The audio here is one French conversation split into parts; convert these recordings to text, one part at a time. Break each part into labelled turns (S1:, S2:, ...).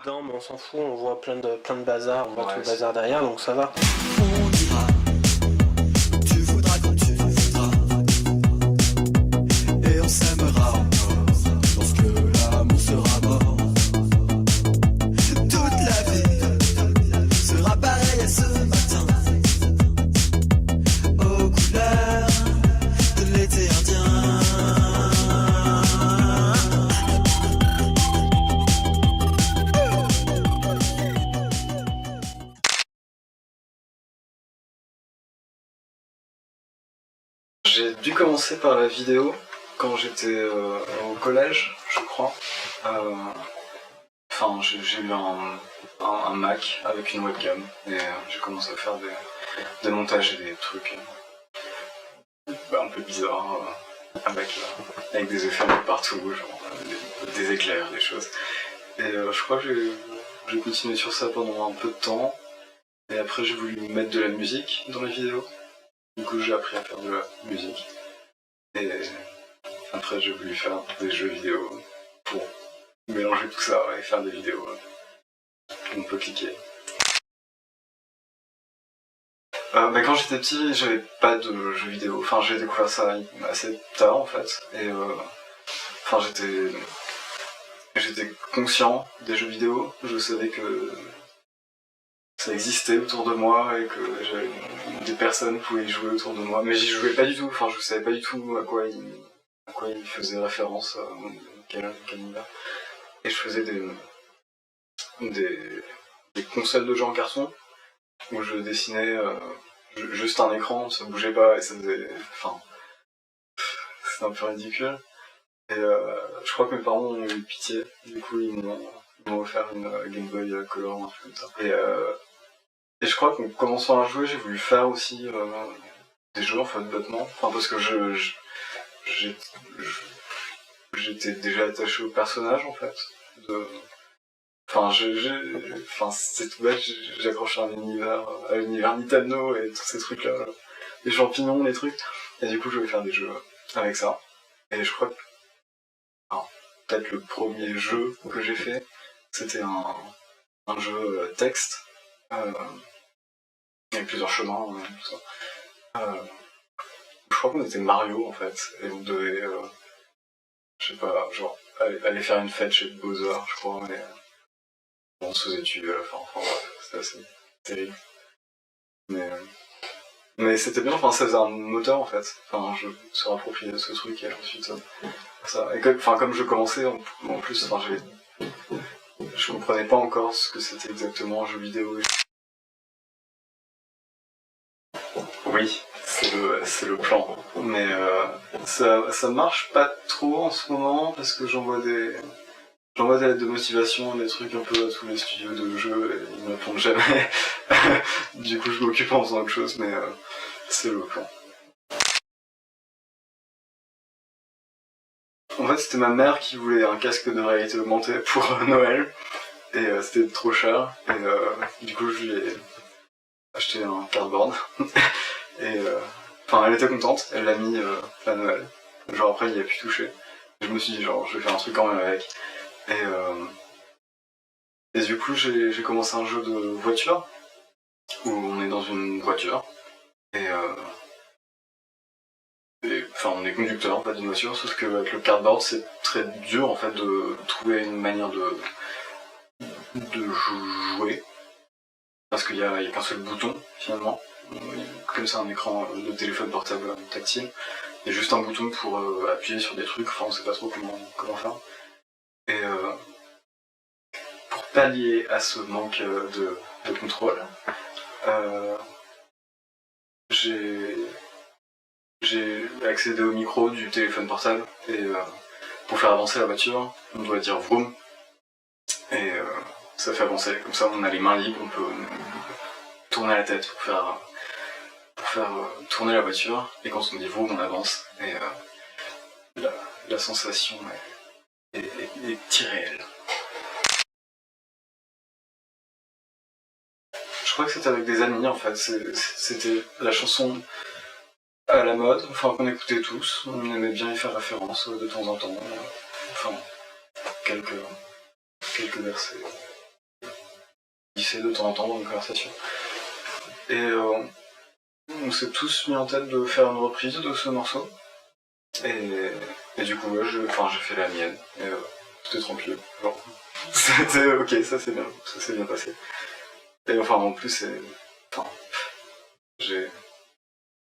S1: dedans, mais on s'en fout, on voit plein de bazar, on voit
S2: Ouais,
S1: tout le bazar derrière, donc ça va.
S3: On ira, tu voudras quand tu voudras, et on s'aimera encore lorsque l'amour sera mort. Toute la vie sera pareille à ce matin, aux couleurs de l'été indien.
S2: J'ai dû commencer par la vidéo quand j'étais au collège, je crois. Enfin, j'ai eu un Mac avec une webcam et j'ai commencé à faire des montages et des trucs un peu bizarres avec des effets un peu partout, genre des éclairs, des choses. Et je crois que j'ai continué sur ça pendant un peu de temps. Et après j'ai voulu mettre de la musique dans les vidéos. Du coup j'ai appris à faire de la musique. Et après j'ai voulu faire des jeux vidéo pour mélanger tout ça et faire des vidéos. On peut cliquer. Quand j'étais petit, j'avais pas de jeux vidéo. Enfin, j'ai découvert ça assez tard en fait. Et enfin, j'étais conscient des jeux vidéo. Je savais que ça existait autour de moi et que des personnes pouvaient y jouer autour de moi. Mais j'y jouais pas du tout. Enfin, je savais pas du tout à quoi ils faisaient référence, quel univers. Et je faisais des consoles de jeux en carton où je dessinais juste un écran, ça bougeait pas et ça faisait... Enfin, c'était un peu ridicule. Et je crois que mes parents ont eu pitié, du coup ils m'ont offert une Game Boy Color, un truc comme ça. Et je crois qu'en commençant à jouer, j'ai voulu faire aussi des jeux en fait bêtement. Enfin parce que j'étais déjà attaché au personnage en fait. Enfin, c'est tout bête, j'accroche à l'univers Nintendo et tous ces trucs-là, les champignons, les trucs. Et du coup, je vais faire des jeux avec ça. Et je crois que, peut-être le premier jeu que j'ai fait, c'était un jeu texte, avec plusieurs chemins, tout ça. Je crois qu'on était Mario, en fait, et on devait, je sais pas, genre, aller faire une fête chez Bowser, je crois, mais on se faisait tuer à la fin, enfin bref, c'était assez terrible. Mais c'était bien, enfin ça faisait un moteur en fait. Enfin je me suis approprié de ce truc et ensuite ça. Et comme je commençais en plus, enfin je comprenais pas encore ce que c'était exactement un jeu vidéo. Oui, c'est le plan. Mais ça marche pas trop en ce moment parce que j'envoie des lettres de motivation, des trucs un peu à tous les studios de jeux et ils me répondent jamais. Du coup je m'occupe en faisant autre chose, mais c'est le plan. En fait, c'était ma mère qui voulait un casque de réalité augmentée pour Noël, et c'était trop cher, et du coup, je lui ai acheté un cardboard, et enfin, elle était contente, elle l'a mis à Noël. Genre, après, il y a pu toucher. Je me suis dit, genre, je vais faire un truc quand même avec. Et du coup, j'ai commencé un jeu de voiture, où on est dans une voiture, et enfin, on est conducteur en fait d'une voiture, sauf qu'avec le cardboard c'est très dur en fait de trouver une manière de jouer, parce qu'il y a qu'un seul bouton finalement, comme c'est un écran de téléphone portable tactile, il y a juste un bouton pour appuyer sur des trucs, enfin on sait pas trop comment faire. Et pour pallier à ce manque de contrôle, j'ai accédé au micro du téléphone portable et pour faire avancer la voiture, on doit dire vroom et ça fait avancer. Comme ça, on a les mains libres, on peut tourner la tête pour faire tourner la voiture et quand on dit vroom, on avance et la sensation est irréelle. Je crois que c'était avec des amis en fait, c'était la chanson à la mode, enfin qu'on écoutait tous, on aimait bien y faire référence de temps en temps, enfin quelques versets. glisser de temps en temps dans une conversation. Et on s'est tous mis en tête de faire une reprise de ce morceau. Et du coup, ouais, j'ai fait la mienne. Et c'était tranquille. Genre, c'était ok, ça s'est bien passé. Et enfin, en plus,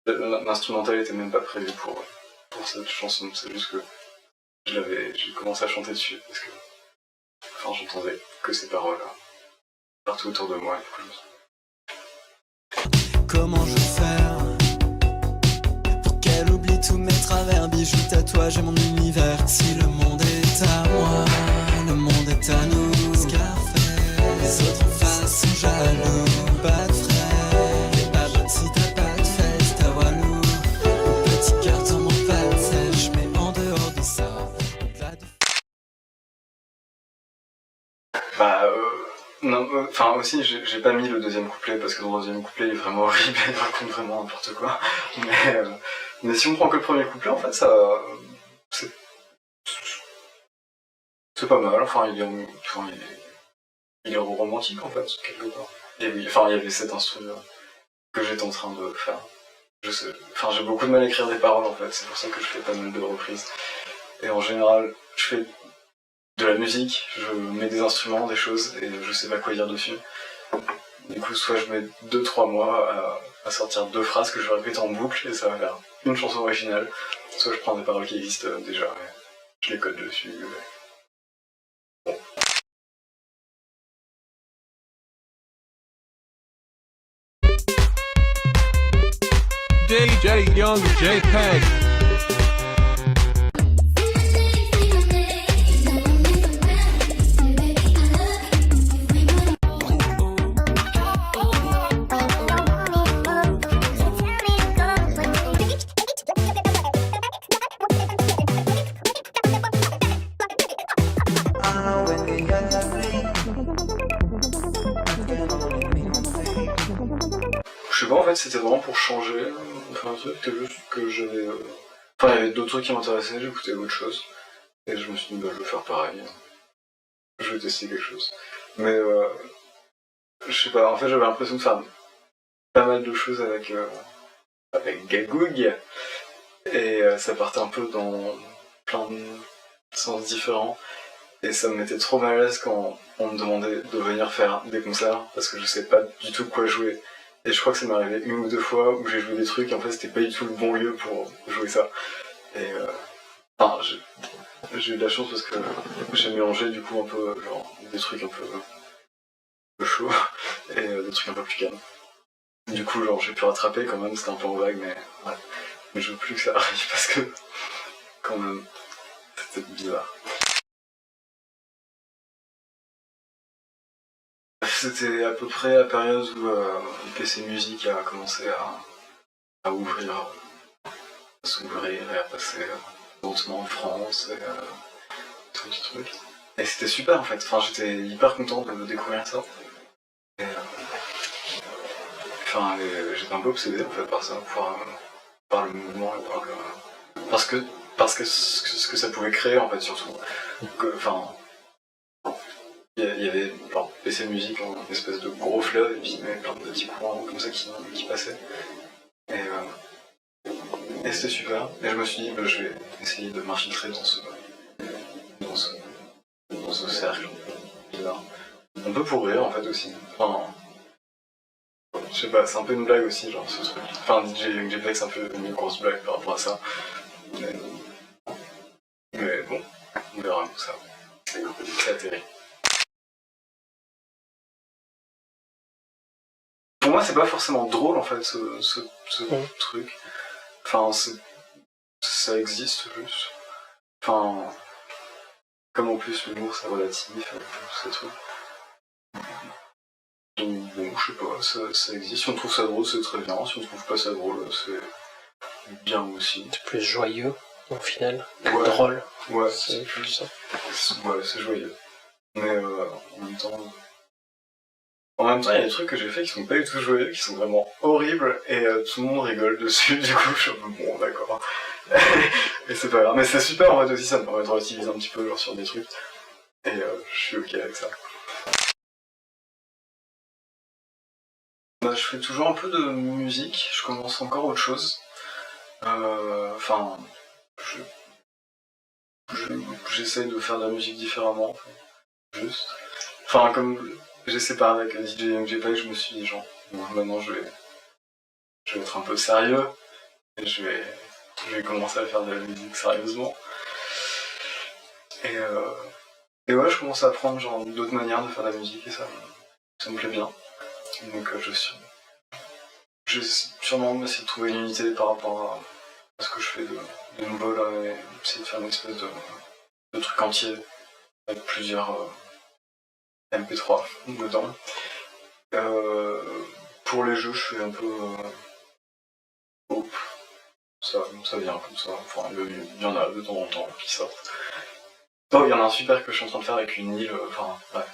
S2: l'instrumental était même pas prévu pour cette chanson. C'est juste que j'ai commencé à chanter dessus parce que j'entendais que ces paroles partout autour de moi. Et du coup,
S3: Comment je vais faire pour qu'elle oublie tous mes travers, bijoux, tatouages et mon univers? Si le monde est à moi, le monde est à nous. Scarface, les autres en face sont jaloux. Pas de frère, t'es pas bonne si t'as pas de fesses, ta walou. Mon petit cœur tombe en pâte sèche, mais en dehors de ça, au-delà de...
S2: non, aussi j'ai pas mis le deuxième couplet parce que dans le deuxième couplet il est vraiment horrible, il raconte vraiment n'importe quoi. Mais si on prend que le premier couplet, en fait, c'est pas mal. Enfin, il est romantique en fait, quelque part. Et oui, il y avait cet instrument que j'étais en train de faire. J'ai beaucoup de mal à écrire des paroles en fait, c'est pour ça que je fais pas mal de reprises. Et en général, je fais de la musique, je mets des instruments, des choses, et je sais pas quoi dire dessus. Du coup, soit je mets 2-3 mois à sortir 2 phrases que je vais répéter en boucle, et ça va faire une chanson originale. Soit je prends des paroles qui existent déjà, et je les code dessus. Bon.
S4: DJ Young JPEG.
S2: Je sais pas, en fait, c'était vraiment pour changer, un truc que j'avais... il y avait d'autres trucs qui m'intéressaient, j'écoutais autre chose, et je me suis dit, je vais faire pareil. Je vais tester quelque chose. Mais, je sais pas, en fait, j'avais l'impression de faire pas mal de choses avec Gagoug, et ça partait un peu dans plein de sens différents, et ça me mettait trop mal à l'aise quand on me demandait de venir faire des concerts, parce que je sais pas du tout quoi jouer. Et je crois que ça m'est arrivé 1 ou 2 fois où j'ai joué des trucs et en fait c'était pas du tout le bon lieu pour jouer ça. Et j'ai eu de la chance parce que j'ai mélangé du coup un peu genre des trucs un peu chauds et des trucs un peu plus calmes. Du coup genre j'ai pu rattraper quand même, c'était un peu en vague mais ouais. Mais je veux plus que ça arrive parce que quand même c'était bizarre. C'était à peu près la période où PC Music a commencé à ouvrir, à s'ouvrir et à passer lentement en France et truc. Et c'était super en fait, j'étais hyper content de découvrir ça. Et j'étais un peu obsédé en fait par ça, par le mouvement et parce que ce que ça pouvait créer en fait surtout. Il y avait genre PC Music en espèce de gros fleuve et puis il y avait plein de petits courants comme ça qui passaient. Et c'était super. Et je me suis dit, je vais essayer de m'infiltrer dans ce cercle bizarre. Un peu pour rire en fait aussi. Je sais pas, c'est un peu une blague aussi, genre ce truc. DJ JPEG c'est un peu une grosse blague par rapport à ça. Mais bon, on verra tout ça. C'est atterri. Pour moi, c'est pas forcément drôle en fait ce truc. Ça existe juste. Comme en plus l'humour c'est relatif, ces trucs. Donc bon, je sais pas, ça existe. Si on trouve ça drôle, c'est très bien. Si on trouve pas ça drôle, c'est bien aussi.
S1: C'est plus joyeux au final,
S2: ouais.
S1: Drôle.
S2: Ouais,
S1: c'est plus ça.
S2: Ouais, c'est joyeux. Mais en même temps, il y a des trucs que j'ai fait qui sont pas du tout joyeux, qui sont vraiment horribles, et tout le monde rigole dessus, du coup je suis un peu bon, d'accord. Et c'est pas grave, mais c'est super en fait aussi, ça me permet de relativiser un petit peu genre sur des trucs, et je suis ok avec ça. Bah, je fais toujours un peu de musique, je commence encore autre chose. Enfin, j'essaie de faire de la musique différemment, juste. Enfin, comme j'ai séparé avec DJ MJ Pike, je me suis dit, genre, bon, maintenant je vais être un peu sérieux, et je vais commencer à faire de la musique sérieusement. Et ouais, je commence à apprendre genre d'autres manières de faire de la musique, et ça me plaît bien. Donc je vais sûrement essayer de trouver une unité par rapport à ce que je fais de nouveau là, et essayer de faire une espèce de truc entier avec plusieurs MP3 dedans. Pour les jeux, je fais un peu pop, ça vient comme ça, enfin il y en a de temps en temps qui sortent. Oh, il y en a un super que je suis en train de faire avec une île, enfin bref.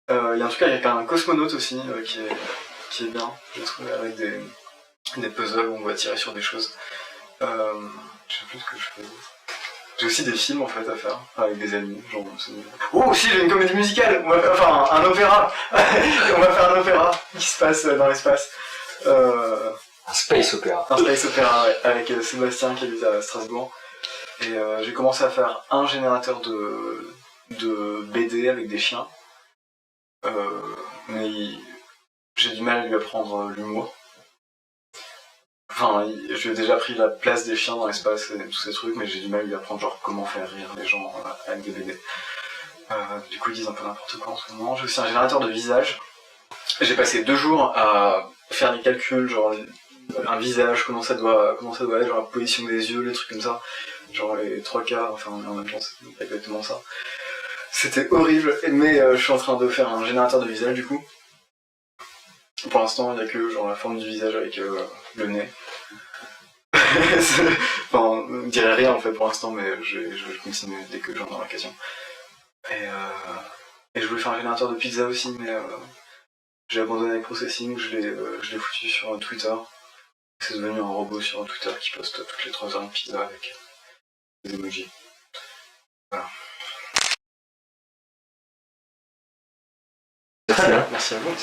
S2: Il y a un truc avec un cosmonaute aussi qui est bien, j'ai trouvé, avec des puzzles où on va tirer sur des choses. Je sais plus ce que je fais. J'ai aussi des films en fait à faire avec des amis. Genre, oh, si, j'ai une comédie musicale. Enfin, un opéra. On va faire un opéra qui se passe dans l'espace.
S1: Un space opéra.
S2: Un space opéra, ouais, avec Sébastien qui habite à Strasbourg. Et j'ai commencé à faire un générateur de BD avec des chiens. Mais j'ai du mal à lui apprendre l'humour. Enfin, je lui ai déjà pris la place des chiens dans l'espace et tous ces trucs, mais j'ai du mal à lui apprendre genre comment faire rire les gens avec des BD. Du coup, ils disent un peu n'importe quoi en ce moment. J'ai aussi un générateur de visage. J'ai passé 2 jours à faire des calculs, genre un visage, comment ça doit être, genre la position des yeux, les trucs comme ça. Genre les 3 quarts, enfin en même temps, c'est pas exactement ça. C'était horrible, mais je suis en train de faire un générateur de visage du coup. Pour l'instant, il n'y a que genre la forme du visage avec le nez. Enfin, on dirait rien en fait pour l'instant, mais je vais continuer dès que j'en aurai l'occasion. Et je voulais faire un générateur de pizza aussi, mais j'ai abandonné avec Processing, je l'ai foutu sur Twitter. C'est devenu un robot sur Twitter qui poste toutes les 3 heures une pizza avec des emojis. Voilà.
S1: Très bien.
S2: Merci à vous.